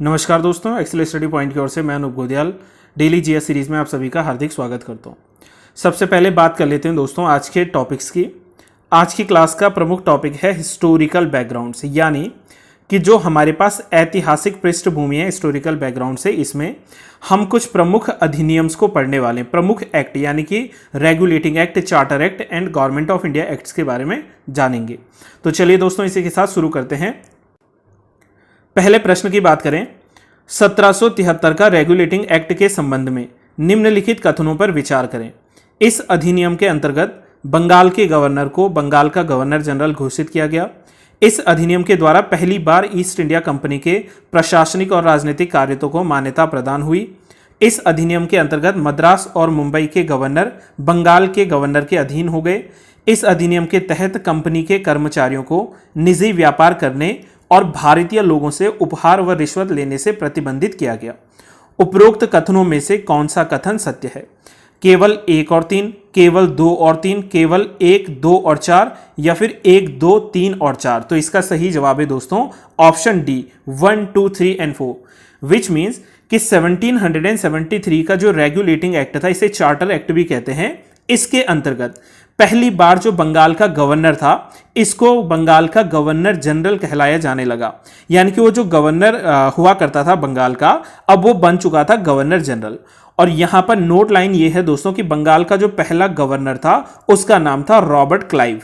नमस्कार दोस्तों, Excel study point की ओर से मैं Anoop Godiyal daily GS series में आप सभी का हार्दिक स्वागत करता हूं। सबसे पहले बात कर लेते हैं दोस्तों आज के टॉपिक्स की। आज की क्लास का प्रमुख टॉपिक है हिस्टोरिकल बैकग्राउंड से, यानी कि जो हमारे पास ऐतिहासिक पृष्ठभूमि है हिस्टोरिकल बैकग्राउंड से, इसमें हम कुछ प्रमुख अधिनियम्स को पढ़ने वाले हैं। प्रमुख एक्ट यानी कि regulating act, charter act and government of India acts के बारे में जानेंगे। तो चलिए दोस्तों इसी के साथ शुरू करते हैं। पहले प्रश्न की बात करें, 1773 का रेगुलेटिंग एक्ट के संबंध में निम्नलिखित कथनों पर विचार करें। इस अधिनियम के अंतर्गत बंगाल के गवर्नर को बंगाल का गवर्नर जनरल घोषित किया गया। इस अधिनियम के द्वारा पहली बार ईस्ट इंडिया कंपनी के प्रशासनिक और राजनीतिक कार्यों को मान्यता प्रदान हुई। इस अधिनियम के अंतर्गत मद्रास और मुंबई के गवर्नर बंगाल के गवर्नर के अधीन हो गए। इस अधिनियम के तहत कंपनी के कर्मचारियों को निजी व्यापार करने और भारतीय लोगों से उपहार व रिश्वत लेने से प्रतिबंधित किया गया। उपरोक्त कथनों में से कौन सा कथन सत्य है? केवल 1 और 3, केवल 2 और 3, केवल 1, 2 और 4 या फिर 1, 2, 3 और 4? तो इसका सही जवाब है दोस्तों option D 1, 2, 3 and 4, which means कि 1773 का जो रेगुलेटिंग एक्ट था, इसे चार्टर एक्ट भी कहते हैं। इसके अंतर्गत पहली बार जो बंगाल का गवर्नर था, इसको बंगाल का गवर्नर जनरल कहलाया जाने लगा। यानी कि वो जो गवर्नर हुआ करता था बंगाल का, अब वो बन चुका था गवर्नर जनरल। और यहां पर नोट लाइन ये है दोस्तों कि बंगाल का जो पहला गवर्नर था उसका नाम था रॉबर्ट क्लाइव।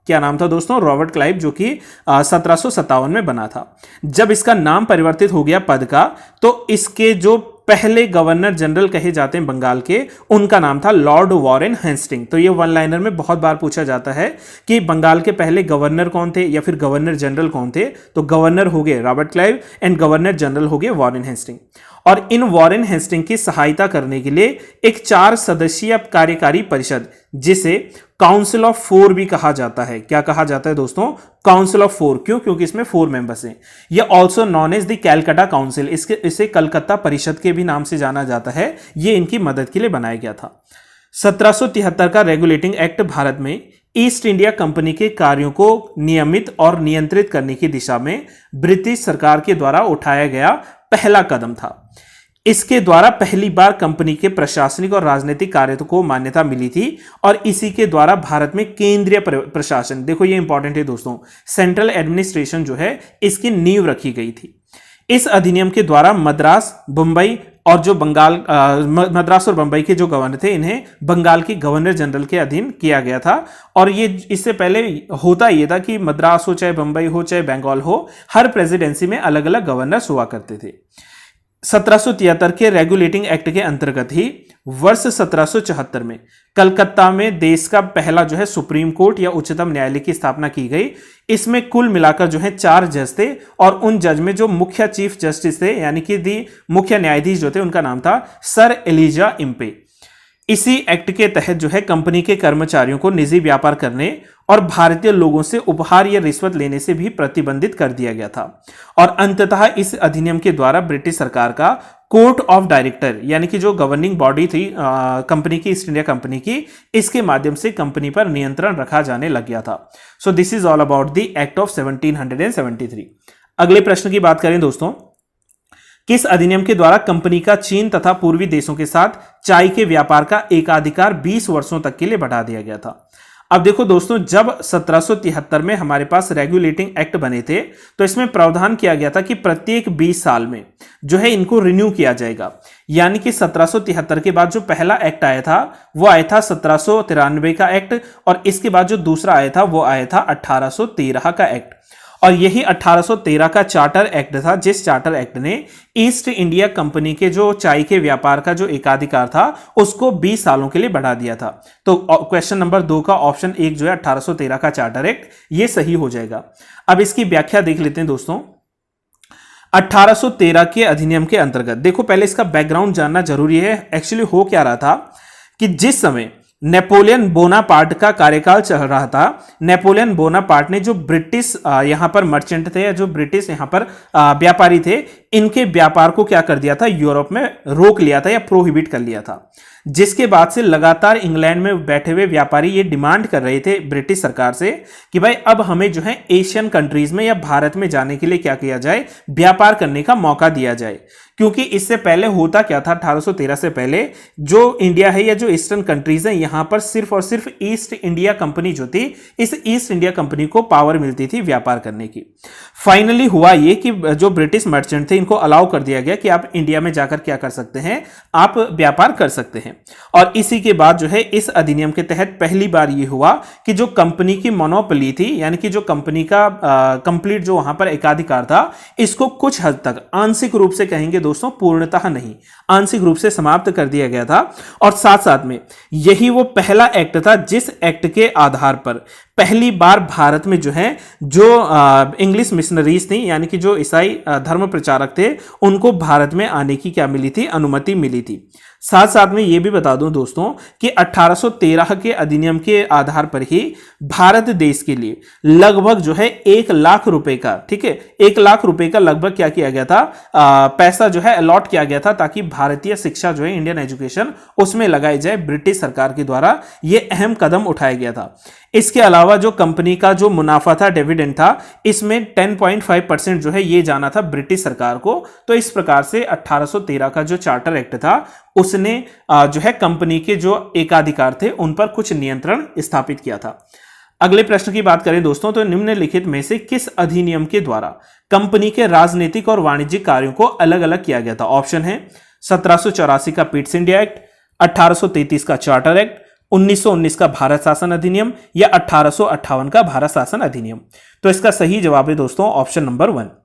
क्या नाम था दोस्तों? रॉबर्ट क्लाइव, जो कि 1757 में बना था। जब इसका नाम परिवर्तित हो गया पद का, तो इसके जो पहले गवर्नर जनरल कहे जाते हैं बंगाल के, उनका नाम था लॉर्ड वॉरेन हेस्टिंग। तो ये वन लाइनर में बहुत बार पूछा जाता है कि बंगाल के पहले गवर्नर कौन थे या फिर गवर्नर जनरल कौन थे। तो गवर्नर हो गए Robert Clive and governor general हो गए वॉरेन हेस्टिंग। और इन वॉरेन हेस्टिंग की सहायता करने के लिए एक 4 सदस्यीय कार्यकारी परिषद, जिसे काउंसिल ऑफ 4 भी कहा जाता है। क्या कहा जाता है दोस्तों? Council of 4। क्यों? क्योंकि इसमें 4 मेंबर्स हैं। यह also known as the Calcutta council, इसे कलकत्ता परिषद के भी नाम से जाना जाता है। यह इनकी मदद के लिए बनाया गया था। 1773 का रेगुलेटिंग एक्ट भारत में ईस्ट इंडिया कंपनी के कार्यों को नियमित और नियंत्रित करने की दिशा में ब्रिटिश सरकार के द्वारा उठाया गया पहला कदम था। इसके द्वारा पहली बार कंपनी के प्रशासनिक और राजनीतिक कार्यों को मान्यता मिली थी और इसी के द्वारा भारत में केंद्रीय प्रशासन, देखो ये इंपॉर्टेंट है दोस्तों, सेंट्रल एडमिनिस्ट्रेशन जो है इसकी नींव रखी गई थी। इस अधिनियम के द्वारा मद्रास, मुंबई और जो मद्रास और बंबई के जो गवर्नर थे, इन्हें बंगाल के गवर्नर जनरल के अधीन किया गया था। और ये इससे पहले होता ये था कि मद्रास हो, चाहे बंबई हो, चाहे बंगाल हो, हर प्रेसिडेंसी में अलग अलग गवर्नर्स हुआ करते थे। 1773 के रेगुलेटिंग एक्ट के अंतर्गत ही वर्ष 1774 में कलकत्ता में देश का पहला जो है सुप्रीम कोर्ट या उच्चतम न्यायालय की स्थापना की गई। इसमें कुल मिलाकर जो है 4 जज थे और उन जज में जो मुख्य चीफ जस्टिस थे, यानी कि मुख्य न्यायाधीश जो थे, उनका नाम था सर एलिजा इम्पे। इसी एक्ट के तहत जो है कंपनी के कर्मचारियों को निजी व्यापार करने और भारतीय लोगों से उपहार या रिश्वत लेने से भी प्रतिबंधित कर दिया गया था। और अंततः इस अधिनियम के द्वारा ब्रिटिश सरकार का कोर्ट ऑफ डायरेक्टर, यानी कि जो गवर्निंग बॉडी थी कंपनी की, ईस्ट इंडिया कंपनी की, इसके माध्यम से कंपनी पर नियंत्रण रखा जाने लग गया था। So this is all about the act of 1773। अगले प्रश्न की बात करें दोस्तों, किस अधिनियम के द्वारा कंपनी का चीन तथा पूर्वी देशों के साथ चाय के व्यापार का एकाधिकार 20 वर्षों तक के लिए बढ़ा दिया गया था? अब देखो दोस्तों, जब 1773 में हमारे पास रेगुलेटिंग एक्ट बने थे, तो इसमें प्रावधान किया गया था कि प्रत्येक 20 साल में जो है इनको रिन्यू किया जाएगा। यानी कि 1773 के बाद जो पहला एक्ट आया था वो आया था 1793 का एक्ट, और इसके बाद जो दूसरा आया था वो आया था 1813 का एक्ट। और यही 1813 का चार्टर एक्ट था, जिस चार्टर एक्ट ने ईस्ट इंडिया कंपनी के जो चाय के व्यापार का जो एकाधिकार था उसको 20 सालों के लिए बढ़ा दिया था। तो क्वेश्चन नंबर 2 का ऑप्शन 1 जो है 1813 का चार्टर एक्ट, ये सही हो जाएगा। अब इसकी व्याख्या देख लेते हैं दोस्तों। 1813 के अधिनियम के अंतर्गत, देखो पहले इसका बैकग्राउंड जानना जरूरी है। एक्चुअली हो क्या रहा था कि जिस समय नेपोलियन बोनापार्ट का कार्यकाल चल रहा था, नेपोलियन बोनापार्ट ने जो ब्रिटिश यहां पर मर्चेंट थे या जो ब्रिटिश यहां पर व्यापारी थे, इनके व्यापार को क्या कर दिया था, यूरोप में रोक लिया था या प्रोहिबिट कर लिया था। जिसके बाद से लगातार इंग्लैंड में बैठे हुए व्यापारी ये डिमांड कर रहे थे ब्रिटिश सरकार से कि भाई अब हमें जो है एशियन कंट्रीज में या भारत में जाने के लिए क्या किया जाए, व्यापार करने का मौका दिया जाए। क्योंकि इससे पहले होता क्या था, 1813 से पहले जो इंडिया है या जो ईस्टर्न कंट्रीज है, यहां पर सिर्फ और सिर्फ ईस्ट इंडिया कंपनी जो थी, इस ईस्ट इंडिया कंपनी को पावर मिलती थी व्यापार करने की। फाइनली हुआ ये कि जो ब्रिटिश मर्चेंट थे इनको अलाउ कर दिया गया कि आप इंडिया में जाकर क्या कर सकते हैं, आप व्यापार कर सकते हैं। और इसी के बाद जो है इस अधिनियम के तहत पहली बार ये हुआ कि जो कंपनी की मोनोपोली थी, यानी कि जो कंपनी का कंप्लीट जो वहां पर एकाधिकार था, इसको कुछ हद तक आंशिक रूप से कहेंगे दोस्तों, पूर्णतः नहीं, आंशिक रूप से समाप्त कर दिया गया था। और साथ साथ में यही वो पहला एक्ट था जिस एक्ट के आधार पर पहली बार भारत में जो है जो इंग्लिश मिशनरीज थी, यानी कि जो ईसाई धर्म प्रचारक थे, उनको भारत में आने की क्या मिली थी, अनुमति मिली थी। साथ साथ में यह भी बता दूं दोस्तों कि 1813 के अधिनियम के आधार पर ही भारत देश के लिए लगभग जो है 1 लाख रुपए का, ठीक है, 1 लाख रुपए का लगभग क्या किया गया था, पैसा जो है अलॉट किया गया था ताकि भारतीय शिक्षा जो है, इंडियन एजुकेशन, उसमें लगाई जाए। ब्रिटिश सरकार के द्वारा यह अहम कदम उठाया गया था। इसके अलावा जो कंपनी का जो मुनाफा था, डिविडेंड था, इसमें 10.5% जो है ये जाना था ब्रिटिश सरकार को। तो इस प्रकार से 1813 का जो चार्टर एक्ट था उसने जो है कंपनी के जो एकाधिकार थे उन पर कुछ नियंत्रण स्थापित किया था। अगले प्रश्न की बात करें दोस्तों, तो निम्नलिखित में से किस अधिनियम के द्वारा कंपनी के राजनीतिक और वाणिज्यिक कार्यों को अलग अलग किया गया था? ऑप्शन है 1784 का पिट्स इंडिया एक्ट, 1833 का चार्टर एक्ट, 1919 का भारत शासन अधिनियम या 1858 का भारत शासन अधिनियम। तो इसका सही जवाब है दोस्तों ऑप्शन नंबर 1।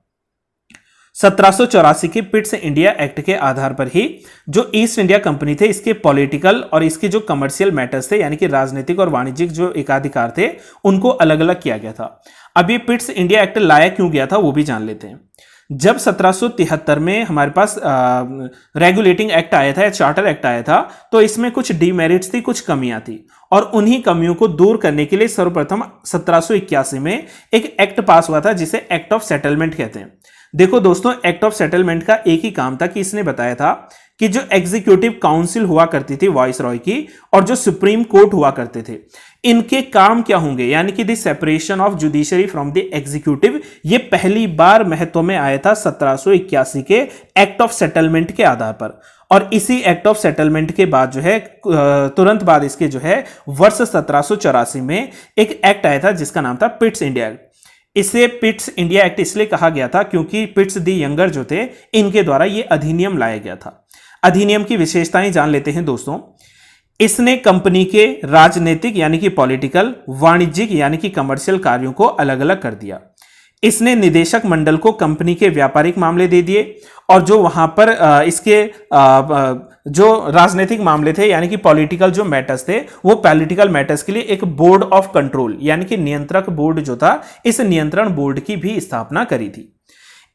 1784 के पिट्स इंडिया एक्ट के आधार पर ही जो ईस्ट इंडिया कंपनी थे, इसके पॉलिटिकल और इसके जो कमर्शियल मैटर्स थे, यानी कि राजनीतिक और वाणिज्यिक जो एकाधिकार थे, उनको अलग अलग किया गया था। अब ये पिट्स इंडिया एक्ट लाया क्यों गया था वो भी जान लेते हैं। जब 1773 में हमारे पास रेगुलेटिंग एक्ट आया था या चार्टर एक्ट आया था, तो इसमें कुछ डीमेरिट्स थी, कुछ कमियां थी, और उन्हीं कमियों को दूर करने के लिए सर्वप्रथम 1781 में एक एक्ट पास हुआ था जिसे एक्ट ऑफ सेटलमेंट कहते हैं। देखो दोस्तों, एक्ट ऑफ सेटलमेंट का एक ही काम था कि इसने बताया था कि जो एग्जीक्यूटिव काउंसिल हुआ करती थी वाइस रॉय की, और जो सुप्रीम कोर्ट हुआ करते थे, इनके काम क्या होंगे, यानी कि the separation of judiciary from the executive, ये पहली बार महत्व में आया था 1781 के एक्ट ऑफ सेटलमेंट के आधार पर। और इसी एक्ट ऑफ सेटलमेंट के बाद जो है तुरंत बाद इसके जो है वर्ष 1784 में एक एक्ट आया था जिसका नाम था पिट्स इंडिया एक्ट। इसे पिट्स इंडिया एक्ट इसलिए कहा गया था क्योंकि पिट्स दी यंगर जो थे, इनके द्वारा यह अधिनियम लाया गया था। अधिनियम की विशेषताएं जान लेते हैं दोस्तों। इसने कंपनी के राजनीतिक यानी कि पॉलिटिकल, वाणिज्यिक यानी कि कमर्शियल कार्यों को अलग अलग कर दिया। इसने निदेशक मंडल को कंपनी के व्यापारिक मामले दे दिए, और जो वहां पर इसके जो राजनीतिक मामले थे यानी कि पॉलिटिकल जो मैटर्स थे, वो पॉलिटिकल मैटर्स के लिए एक बोर्ड ऑफ कंट्रोल यानी कि नियंत्रक बोर्ड जो था, इस नियंत्रण बोर्ड की भी स्थापना करी थी।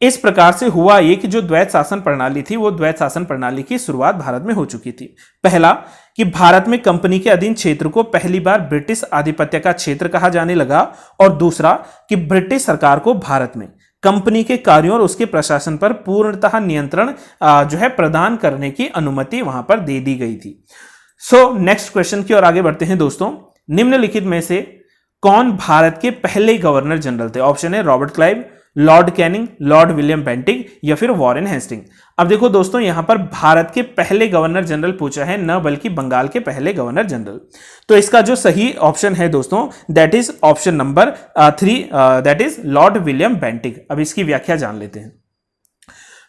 इस प्रकार से हुआ ये कि जो द्वैत शासन प्रणाली थी, वो द्वैत शासन प्रणाली की शुरुआत भारत में हो चुकी थी। पहला कि भारत में कंपनी के अधीन क्षेत्र को पहली बार ब्रिटिश आधिपत्य का क्षेत्र कहा जाने लगा, और दूसरा कि ब्रिटिश सरकार को भारत में कंपनी के कार्यों और उसके प्रशासन पर पूर्णतः नियंत्रण जो है प्रदान करने की अनुमति वहां पर दे दी गई थी। सो नेक्स्ट क्वेश्चन की ओर आगे बढ़ते हैं दोस्तों। निम्नलिखित में से कौन भारत के पहले गवर्नर जनरल थे? ऑप्शन है Robert Clive, Lord Canning, Lord William Bentinck या फिर वॉरेन हेस्टिंग। अब देखो दोस्तों, यहां पर भारत के पहले गवर्नर जनरल पूछा है, न बल्कि बंगाल के पहले गवर्नर जनरल। तो इसका जो सही ऑप्शन है दोस्तों, that is option number 3, that is Lord William Bentinck. अब इसकी व्याख्या जान लेते हैं।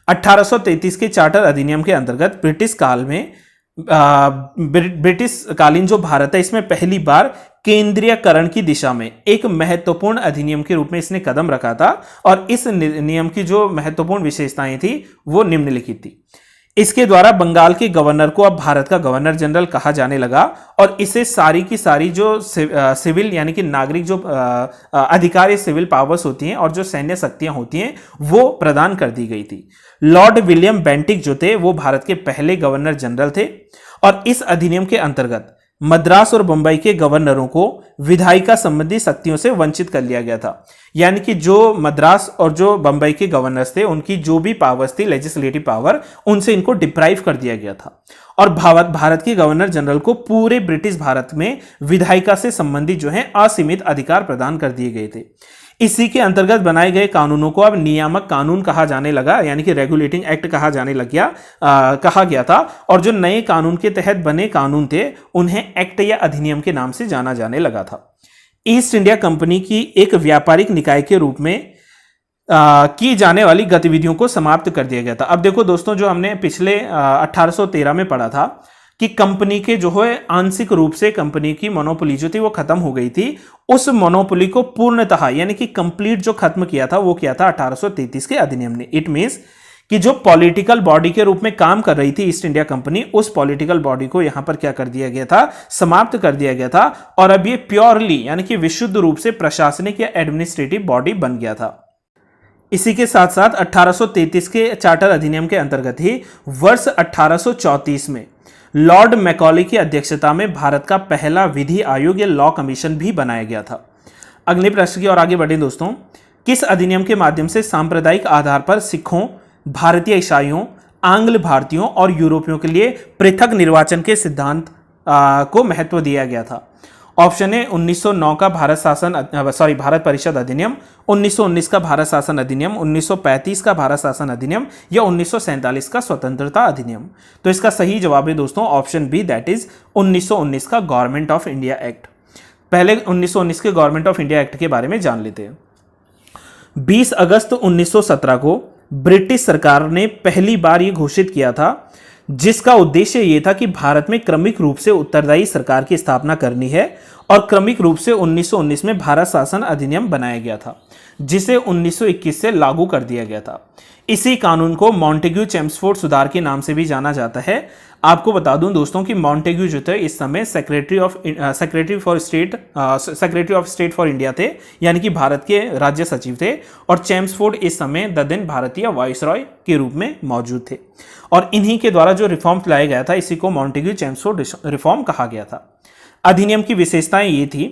1833 के चार्टर अधिनियम के अंतर्गत ब्रिटिश काल में ब्रिटिश कालीन जो भारत है, इसमें पहली बार केंद्रीयकरण की दिशा में एक महत्वपूर्ण अधिनियम के रूप में इसने कदम रखा था, और इस नियम की जो महत्वपूर्ण विशेषताएं थी वो निम्नलिखित थी। इसके द्वारा बंगाल के गवर्नर को अब भारत का गवर्नर जनरल कहा जाने लगा, और इसे सारी की सारी जो सिविल यानी कि नागरिक जो अधिकार, सिविल पावर्स होती हैं और जो सैन्य शक्तियां होती हैं, वो प्रदान कर दी गई थी। लॉर्ड विलियम बेंटिक जो थे वो भारत के पहले गवर्नर जनरल थे, और इस अधिनियम के अंतर्गत मद्रास और बंबई के गवर्नरों को विधायिका संबंधी शक्तियों से वंचित कर लिया गया था। यानी कि जो मद्रास और जो बंबई के गवर्नर्स थे, उनकी जो भी पावर्स थी, लेजिस्लेटिव पावर, उनसे इनको डिप्राइव कर दिया गया था। और भारत के गवर्नर जनरल को पूरे ब्रिटिश भारत में विधायिका से संबंधित जो है असीमित अधिकार प्रदान कर दिए गए थे। इसी के अंतर्गत बनाए गए कानूनों को अब नियामक कानून कहा जाने लगा, यानी कि रेगुलेटिंग एक्ट कहा गया था। और जो नए कानून के तहत बने कानून थे, उन्हें एक्ट या अधिनियम के नाम से जाना जाने लगा था। ईस्ट इंडिया कंपनी की एक व्यापारिक निकाय के रूप में की जाने वाली गतिविधियों को समाप्त कर दिया गया था। अब देखो दोस्तों, जो हमने पिछले 1813 में पढ़ा था कि कंपनी के जो है आंशिक रूप से कंपनी की मोनोपोली जो थी वो खत्म हो गई थी। उस मोनोपोली को पूर्णतः यानी कि कंप्लीट जो खत्म किया था वो किया था 1833 के अधिनियम ने। इट मींस कि जो पॉलिटिकल बॉडी के रूप में काम कर रही थी ईस्ट इंडिया कंपनी, उस पॉलिटिकल बॉडी को यहां पर क्या कर दिया गया था, समाप्त कर दिया गया था। और अब ये प्योरली यानी कि विशुद्ध रूप से प्रशासनिक या एडमिनिस्ट्रेटिव बॉडी बन गया था। इसी के साथ साथ 1833 के चार्टर अधिनियम के अंतर्गत ही वर्ष 1834 में लॉर्ड मैकॉले की अध्यक्षता में भारत का पहला विधि आयोग या लॉ कमीशन भी बनाया गया था। अगले प्रश्न की ओर आगे बढ़ें दोस्तों। किस अधिनियम के माध्यम से सांप्रदायिक आधार पर सिखों, भारतीय ईसाइयों, आंग्ल भारतीयों और यूरोपियों के लिए पृथक निर्वाचन के सिद्धांत को महत्व दिया गया था? ऑप्शन है 1909 का भारत परिषद अधिनियम, 1919 का भारत शासन अधिनियम, 1935 का भारत शासन अधिनियम या 1947 का स्वतंत्रता अधिनियम। तो इसका सही जवाब है दोस्तों ऑप्शन बी, दैट इज 1919 का गवर्नमेंट ऑफ इंडिया एक्ट। पहले 1919 के गवर्नमेंट ऑफ इंडिया एक्ट के बारे में जान लेते हैं। 20 अगस्त 1917 को ब्रिटिश सरकार ने पहली बार यह घोषित किया था, जिसका उद्देश्य यह था कि भारत में क्रमिक रूप से उत्तरदायी सरकार की स्थापना करनी है। और क्रमिक रूप से 1919 में भारत शासन अधिनियम बनाया गया था, जिसे 1921 से लागू कर दिया गया था। इसी कानून को मॉन्टेग्यू चेम्सफोर्ड सुधार के नाम से भी जाना जाता है। आपको बता दूं दोस्तों कि मॉन्टेग्यू जो थे इस समय secretary of state for India थे, यानी कि भारत के राज्य सचिव थे। और चेम्सफोर्ड इस समय द दिन भारतीय वाइसरॉय के रूप में मौजूद थे। और इन्हीं के द्वारा जो रिफॉर्म लाया गया था, इसी को मॉन्टेग्यू चेम्सफोर्ड रिफॉर्म कहा गया था। अधिनियम की विशेषताएं ये थी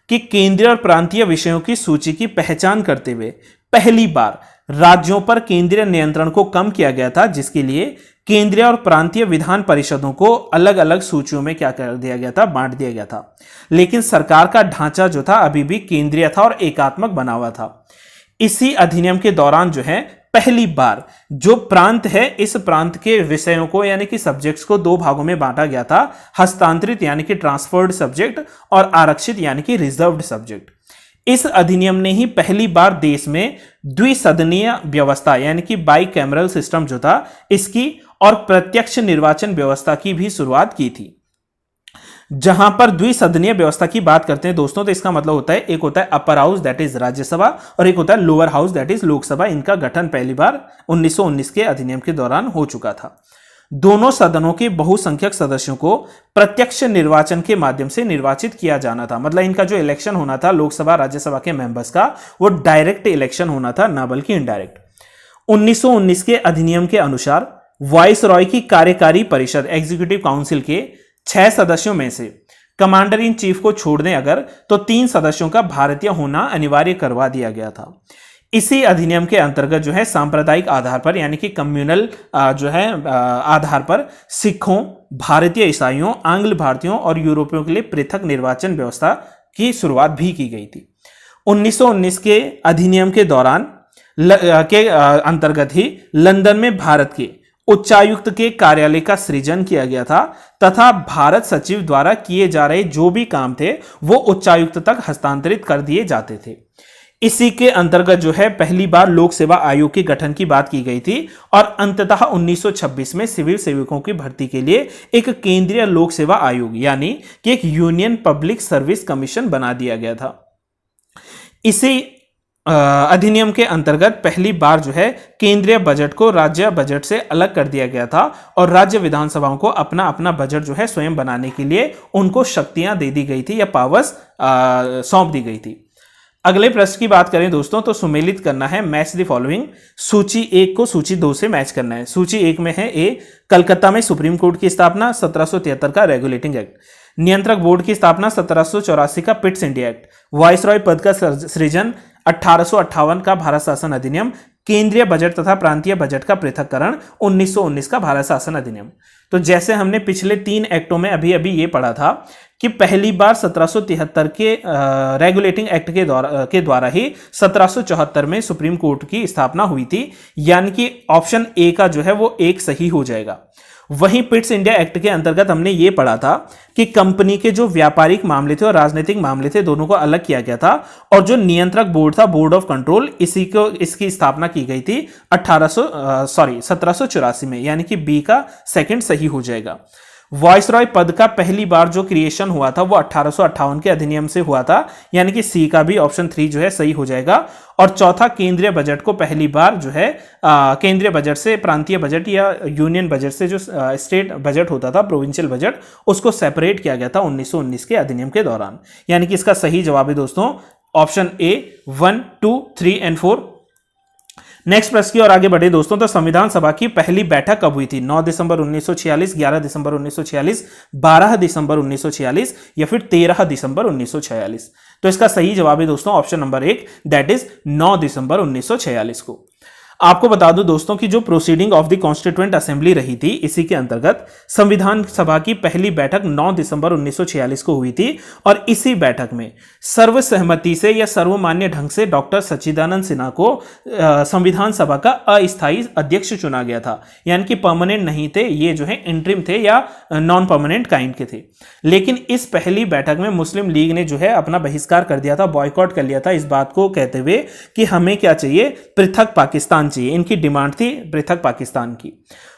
कि केंद्रीय और प्रांतीय विषयों की सूची की पहचान करते हुए पहली बार राज्यों पर केंद्रीय नियंत्रण को कम किया गया था, जिसके लिए केंद्रीय और प्रांतीय विधान परिषदों को अलग अलग सूचियों में क्या कर दिया गया था, बांट दिया गया था। लेकिन सरकार का ढांचा जो था अभी भी केंद्रीय था और एकात्मक बना हुआ था। इसी अधिनियम के दौरान जो है पहली बार जो प्रांत है, इस प्रांत के विषयों को यानी कि सब्जेक्ट्स को दो भागों में बांटा गया था, हस्तांतरित यानी कि ट्रांसफर्ड सब्जेक्ट और आरक्षित यानी कि रिजर्व्ड सब्जेक्ट। इस अधिनियम ने ही पहली बार देश में द्विसदनीय व्यवस्था यानी कि बाई कैमरल सिस्टम जो था इसकी और प्रत्यक्ष निर्वाचन व्यवस्था की भी शुरुआत की थी। जहां पर द्विसदनीय व्यवस्था की बात करते हैं दोस्तों, तो इसका मतलब होता है, एक होता है upper house that is Rajya Sabha और एक होता है lower house that is Lok Sabha. इनका गठन पहली बार 1919 के अधिनियम के दौरान हो चुका था। दोनों सदनों के बहुसंख्यक सदस्यों को प्रत्यक्ष निर्वाचन के माध्यम से निर्वाचित किया जाना था। मतलब इनका जो इलेक्शन होना था लोकसभा राज्यसभा के मेंबर्स का, वो डायरेक्ट इलेक्शन होना था, ना बल्कि इनडायरेक्ट। 1919 के अधिनियम के अनुसार वाइसरॉय की कार्यकारी परिषद एग्जीक्यूटिव काउंसिल के 6 सदस्यों में से कमांडर इन चीफ को छोड़ दें अगर, तो 3 सदस्यों का भारतीय होना अनिवार्य करवा दिया गया था। इसी अधिनियम के अंतर्गत जो है सांप्रदायिक आधार पर यानी कि कम्युनल जो है आधार पर सिखों, भारतीय ईसाइयों, आंग्ल भारतीयों और यूरोपियों के लिए पृथक निर्वाचन व्यवस्था की शुरुआत भी की गई थी। 1919 के अधिनियम के दौरान के अंतर्गत ही लंदन में भारत के उच्चायुक्त के कार्यालय का सृजन किया गया था तथा भारत सचिव द्वारा किए जा रहे जो भी काम थे वो उच्चायुक्त तक हस्तांतरित कर दिए जाते थे। इसी के अंतर्गत जो है पहली बार लोक सेवा आयोग के गठन की बात की गई थी और अंततः 1926 में सिविल सेवकों की भर्ती के लिए एक केंद्रीय लोक सेवा आयोग यानी कि एक यूनियन पब्लिक सर्विस कमीशन बना दिया गया था। इसी अधिनियम के अंतर्गत पहली बार जो है केंद्रीय बजट को राज्य बजट से अलग कर दिया गया था और राज्य विधानसभाओं को अपना अपना बजट जो है स्वयं बनाने के लिए उनको शक्तियां दे दी गई थी या पावर्स सौंप दी गई थी। अगले प्रश्न की बात करें दोस्तों तो सुमेलित करना है, मैच द फॉलोइंग। सूची 1 को सूची 2 से मैच करना है। सूची 1 में है ए, कलकत्ता में सुप्रीम कोर्ट की स्थापना, 1773 का रेगुलेटिंग एक्ट। नियंत्रक बोर्ड की स्थापना 1784 का पिट्स इंडिया एक्ट, वाइसरॉय पद का सृजन 1858 का भारत शासन अधिनियम, केंद्रीय बजट तथा प्रांतीय बजट का पृथक्करण 1919 का भारत शासन अधिनियम। तो जैसे हमने पिछले 3 एक्टों में अभी अभी ये पढ़ा था कि पहली बार 1773 के रेगुलेटिंग एक्ट के द्वारा ही 1774 में सुप्रीम कोर्ट की स्थापना हुई थी, यानी कि ऑप्शन ए का जो है वो एक सही हो जाएगा। वहीं पिट्स इंडिया एक्ट के अंतर्गत हमने ये पढ़ा था कि कंपनी के जो व्यापारिक मामले थे और राजनीतिक मामले थे दोनों को अलग किया गया था, और जो नियंत्रक बोर्ड था, बोर्ड ऑफ कंट्रोल, इसकी स्थापना की गई थी 1784 में, यानी कि बी का सेकंड सही हो जाएगा। वाइसरॉय पद का पहली बार जो क्रिएशन हुआ था वो 1858 के अधिनियम से हुआ था, यानी कि सी का भी ऑप्शन 3 जो है सही हो जाएगा। और चौथा, केंद्रीय बजट को पहली बार जो है केंद्रीय बजट से प्रांतीय बजट या यूनियन बजट से जो स्टेट बजट होता था, प्रोविंशियल बजट, उसको सेपरेट किया गया था 1919 के अधिनियम के दौरान, यानी कि इसका सही जवाब है दोस्तों ऑप्शन ए 1, 2, 3 एंड 4। नेक्स्ट प्रश्न की ओर आगे बढ़े दोस्तों। तो संविधान सभा की पहली बैठक कब हुई थी? 9 दिसंबर 1946, 11 दिसंबर 1946, 12 दिसंबर 1946 या फिर 13 दिसंबर 1946? तो इसका सही जवाब है दोस्तों ऑप्शन नंबर 1, दैट इज 9 दिसंबर 1946 को। आपको बता दूं दोस्तों कि जो proceeding of the constituent assembly रही थी, इसी के अंतर्गत संविधान सभा की पहली बैठक 9 दिसंबर 1946 को हुई थी, और इसी बैठक में सर्वसहमति से या सर्वमान्य ढंग से डॉक्टर सच्चिदानंद सिन्हा को संविधान सभा का अस्थायी अध्यक्ष चुना गया था, यानी कि परमानेंट नहीं थे, ये जो है इंटरिम थे या नॉन परमानेंट काइंड के थे। लेकिन इस पहली बैठक में मुस्लिम लीग ने जो है अपना बहिष्कार कर दिया था, बॉयकॉट कर लिया था, इस बात को कहते हुए कि हमें क्या चाहिए, पृथक पाकिस्तान चाहिए। इनकी डिमांड थी पृथक पाकिस्तान की।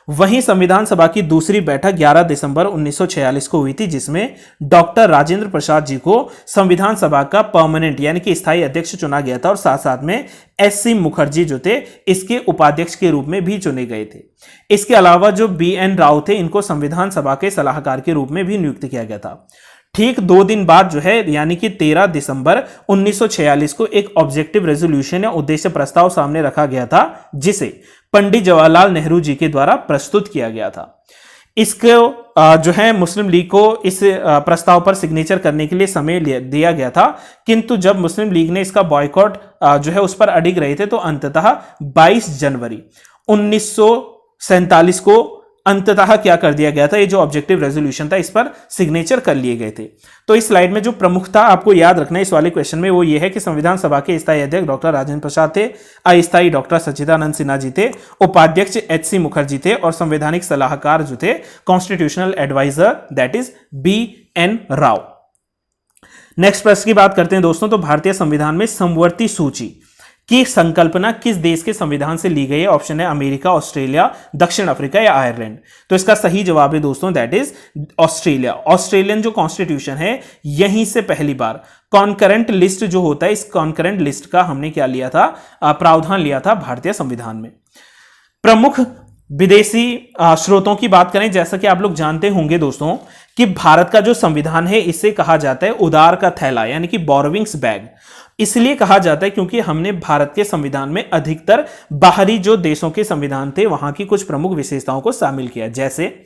वहीं संविधान सभा की दूसरी बैठक 11 दिसंबर 1946 को हुई थी, जिसमें डॉक्टर राजेंद्र प्रसाद जी को संविधान सभा का परमानेंट यानी कि स्थायी अध्यक्ष चुना गया था, और साथ साथ में एस.सी. मुखर्जी जो थे इसके उपाध्यक्ष के रूप में भी चुने गए थे। इसके अलावा जो बी.एन. राव थे, इनको संविधान सभा के सलाहकार के रूप में भी नियुक्त किया गया था। ठीक 2 दिन बाद जो है, यानी कि 13 दिसंबर 1946 को एक ऑब्जेक्टिव रेजोल्यूशन या उद्देश्य प्रस्ताव सामने रखा गया था, जिसे पंडित जवाहरलाल नेहरू जी के द्वारा प्रस्तुत किया गया था। इसको जो है मुस्लिम लीग को इस प्रस्ताव पर सिग्नेचर करने के लिए समय दिया गया था, किंतु जब मुस्लिम लीग ने इसका बॉयकॉट जो है उस पर अडिग रहे थे, तो अंततः 22 जनवरी 1947 को अंततः क्या कर दिया गया था, ये जो ऑब्जेक्टिव रेजोल्यूशन था इस पर सिग्नेचर कर लिए गए थे। तो इस स्लाइड में जो प्रमुखता आपको याद रखना है इस वाले क्वेश्चन में, वो ये है कि संविधान सभा के स्थायी अध्यक्ष डॉक्टर राजेंद्र प्रसाद थे, अस्थायी डॉक्टर सच्चिदानंद सिन्हा जी थे, उपाध्यक्ष एच.सी. मुखर्जी थे, और संवैधानिक सलाहकार जो थे constitutional adviser that is B N. Rao. Next प्रश्न की बात करते हैं दोस्तों। तो भारतीय संविधान में समवर्ती सूची की संकल्पना किस देश के संविधान से ली गई है? ऑप्शन है अमेरिका, ऑस्ट्रेलिया, दक्षिण अफ्रीका या आयरलैंड। तो इसका सही जवाब है दोस्तों दैट इज ऑस्ट्रेलिया। ऑस्ट्रेलियन जो कॉन्स्टिट्यूशन है, यहीं से पहली बार कॉन्करेंट लिस्ट जो होता है, इस कॉन्करेंट लिस्ट का हमने क्या लिया था, प्रावधान लिया था भारतीय संविधान में। प्रमुख विदेशी स्रोतों की बात करें, जैसा कि आप लोग जानते होंगे दोस्तों कि भारत का जो संविधान है इसे कहा जाता है उधार का थैला, यानी कि बोरोविंग्स बैग। इसलिए कहा जाता है क्योंकि हमने भारत के संविधान में अधिकतर बाहरी जो देशों के संविधान थे वहां की कुछ प्रमुख विशेषताओं को शामिल किया। जैसे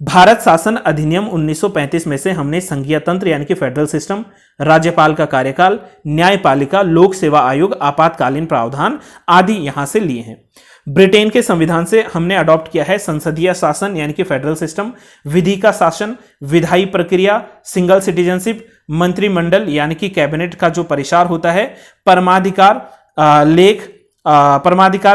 भारत शासन अधिनियम 1935 में से हमने संघीय तंत्र यानी कि फेडरल सिस्टम, राज्यपाल का कार्यकाल, न्यायपालिका, लोक सेवा आयोग, आपातकालीन प्रावधान आदि यहां से लिए हैं। ब्रिटेन के संविधान से हमने अडॉप्ट किया है संसदीय शासन यानी कि फेडरल सिस्टम, विधि का शासन, विधायी प्रक्रिया, सिंगल सिटीजनशिप, मंत्रिमंडल यानी कि कैबिनेट का जो परिसार होता है, परमाधिकार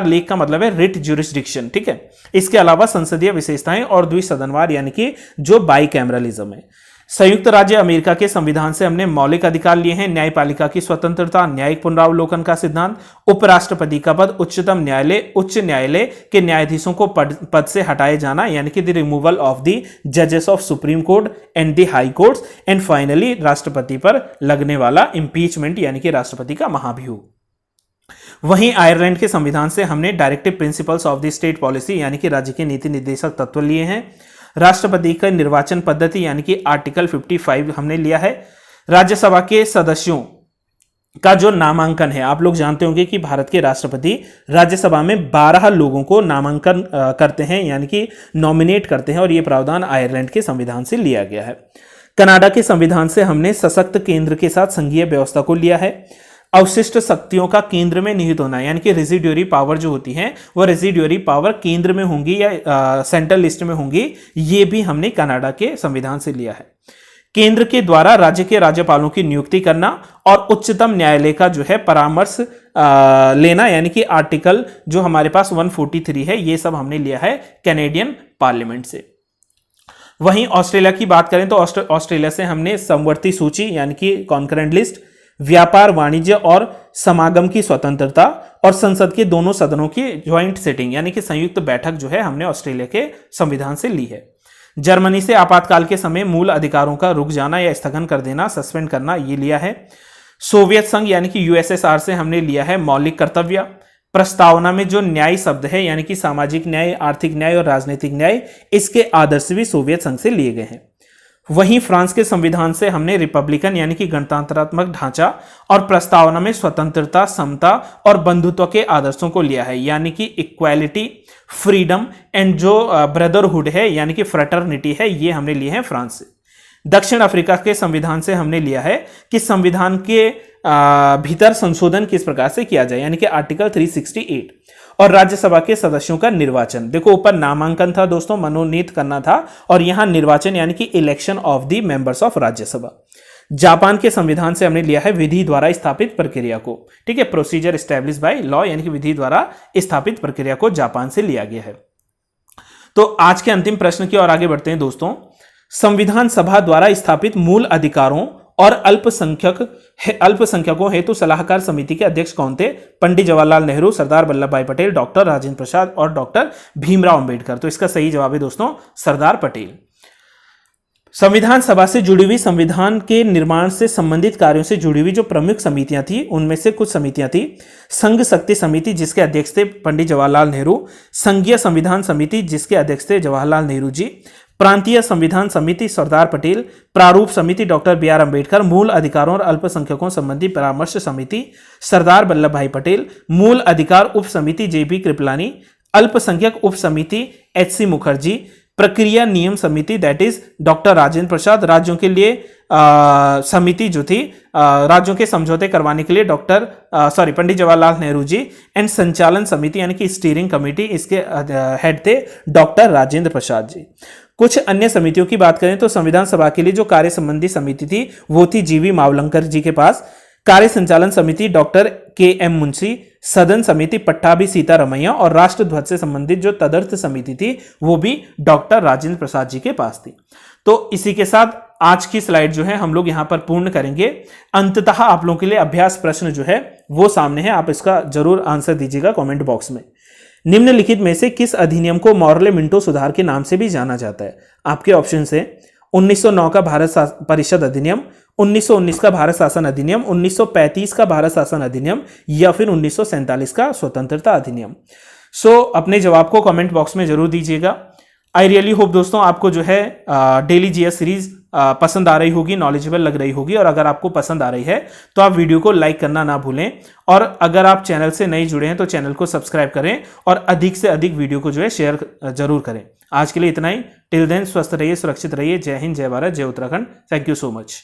लेख का मतलब है रिट ज्यूरिसडिक्शन, ठीक है। इसके अलावा संसदीय विशेषताएं और द्विसदनवाद यानी कि जो बाइकैमरलिज्म है। संयुक्त राज्य अमेरिका के संविधान से हमने मौलिक अधिकार लिए हैं, न्यायपालिका की स्वतंत्रता, न्यायिक पुनरावलोकन का सिद्धांत, उपराष्ट्रपति का पद, उच्चतम न्यायालय, उच्च न्यायालय के न्यायाधीशों को पद से हटाए जाना यानी कि द रिमूवल ऑफ द जजेस of supreme court and the high courts, and finally राष्ट्रपति पर लगने वाला इंपीचमेंट यानी कि राष्ट्रपति का महाभियोग। वहीं आयरलैंड के संविधान से हमने directive principles of the state policy यानी कि राज्य के नीति निर्देशक तत्व लिए हैं। राष्ट्रपति का निर्वाचन पद्धति यानी कि आर्टिकल 55 हमने लिया है। राज्यसभा के सदस्यों का जो नामांकन है, आप लोग जानते होंगे कि भारत के राष्ट्रपति राज्यसभा में 12 लोगों को नामांकन करते हैं यानी कि नॉमिनेट करते हैं, और यह प्रावधान आयरलैंड के संविधान से लिया गया है। कनाडा के संविधान से हमने सशक्त केंद्र के साथ संघीय व्यवस्था को लिया है। अवशिष्ट शक्तियों का केंद्र में निहित होना, यानी कि रेजिड्यूरी पावर जो होती है वो रेजिड्यूरी पावर केंद्र में होंगी या सेंट्रल लिस्ट में होंगी, ये भी हमने कनाडा के संविधान से लिया है। केंद्र के द्वारा राज्य के राज्यपालों की नियुक्ति करना और उच्चतम न्यायालय का जो है परामर्श लेना, यानी कि आर्टिकल जो हमारे पास 143 है, ये सब हमने लिया है कैनेडियन पार्लियामेंट से। वहीं ऑस्ट्रेलिया की बात करें तो ऑस्ट्रेलिया से हमने समवर्ती सूची यानी कि कॉन्करेंट लिस्ट, व्यापार, वाणिज्य और समागम की स्वतंत्रता और संसद के दोनों सदनों की ज्वाइंट सिटिंग यानी कि संयुक्त बैठक जो है हमने ऑस्ट्रेलिया के संविधान से ली है। जर्मनी से आपातकाल के समय मूल अधिकारों का रुक जाना या स्थगन कर देना, सस्पेंड करना, ये लिया है। सोवियत संघ यानी कि यूएसएसआर से हमने लिया है मौलिक कर्तव्य। प्रस्तावना में जो न्याय शब्द है यानी कि सामाजिक न्याय, आर्थिक न्याय और राजनीतिक न्याय, इसके आदर्श भी सोवियत संघ से लिए गए हैं। वहीं फ्रांस के संविधान से हमने रिपब्लिकन यानी कि गणतंत्रात्मक ढांचा और प्रस्तावना में स्वतंत्रता, समता और बंधुत्व के आदर्शों को लिया है, यानी कि इक्वालिटी, फ्रीडम एंड जो ब्रदरहुड है यानी कि फ्रेटर्निटी है, ये हमने लिए हैं फ्रांस से। दक्षिण अफ्रीका के संविधान से हमने लिया है कि संविधान के भीतर संशोधन किस प्रकार से किया जाए, यानी कि आर्टिकल 368 और राज्यसभा के सदस्यों का निर्वाचन। देखो ऊपर नामांकन था दोस्तों, मनोनीत करना था, और यहां निर्वाचन यानी कि election of the members of Rajya Sabha. Japan के संविधान से हमने लिया है विधि द्वारा स्थापित प्रक्रिया को, ठीक है, प्रोसीजर एस्टैब्लिश बाय लॉ, यानी कि विधि द्वारा स्थापित प्रक्रिया को जापान से लिया गया है। तो आज के अंतिम प्रश्न की ओर आगे बढ़ते हैं दोस्तों। संविधान सभा द्वारा स्थापित मूल अधिकारों और अल्पसंख्यकों हेतु सलाहकार समिति के अध्यक्ष कौन थे? पंडित जवाहरलाल नेहरू, सरदार वल्लभ भाई पटेल, डॉक्टर राजेंद्र प्रसाद और डॉक्टर भीमराव अंबेडकर। तो इसका सही जवाब है दोस्तों सरदार पटेल। संविधान सभा से जुड़ी हुई संविधान के निर्माण से संबंधित कार्यों से जुड़ी हुई जो प्रमुख समितियां थी, उनमें से कुछ समितियां थी संघ शक्ति समिति जिसके अध्यक्ष थे पंडित जवाहरलाल नेहरू, संघीय संविधान समिति जिसके अध्यक्ष थे जवाहरलाल नेहरू जी, प्रांतीय संविधान समिति सरदार पटेल, प्रारूप समिति डॉक्टर बी आर अम्बेडकर, मूल अधिकारों और अल्पसंख्यकों संबंधी परामर्श समिति सरदार वल्लभ भाई पटेल, मूल अधिकार उप समिति जेपी कृपलानी, अल्पसंख्यक उप समिति एच.सी. मुखर्जी, प्रक्रिया नियम समिति that is doctor Rajendra Prasad, राज्यों के लिए समिति जो थी राज्यों के समझौते करवाने के लिए पंडित जवाहरलाल नेहरू जी, एंड संचालन समिति यानी कि स्टीयरिंग कमेटी, इसके हेड थे डॉक्टर राजेंद्र प्रसाद जी। कुछ अन्य समितियों की बात करें तो संविधान सभा के लिए जो कार्य संबंधी समिति थी वो थी जीवी मावलंकर जी के पास, कार्य संचालन समिति डॉक्टर के.एम. मुंशी, सदन समिति पट्टाभी सीतारमैया और राष्ट्र ध्वज से संबंधित जो तदर्थ समिति थी वो भी डॉक्टर राजेंद्र प्रसाद जी के पास थी। तो इसी के साथ आज की स्लाइड जो है हम लोग यहां पर पूर्ण करेंगे। अंततः आप लोगों के लिए अभ्यास प्रश्न जो है वो सामने है, आप इसका जरूर आंसर दीजिएगा कमेंट बॉक्स में। निम्नलिखित में से किस अधिनियम को मॉर्ले मिंटो सुधार के नाम से भी जाना जाता है? आपके ऑप्शन है 1909 का भारत परिषद अधिनियम, 1919 का भारत शासन अधिनियम, 1935 का भारत शासन अधिनियम या फिर 1947 का स्वतंत्रता अधिनियम। सो अपने जवाब को कमेंट बॉक्स में जरूर दीजिएगा। आई रियली होप दोस्तों आपको जो है डेली जीएस सीरीज पसंद आ रही होगी, नॉलेजेबल लग रही होगी, और अगर आपको पसंद आ रही है तो आप वीडियो को लाइक करना ना भूलें, और अगर आप चैनल से नहीं जुड़े हैं तो चैनल को सब्सक्राइब करें और अधिक से अधिक वीडियो को जो है शेयर जरूर करें। आज के लिए इतना ही। टिल देन स्वस्थ रहिए, सुरक्षित रहिए। जय हिंद, जय भारत, जय Uttarakhand. Thank you so much.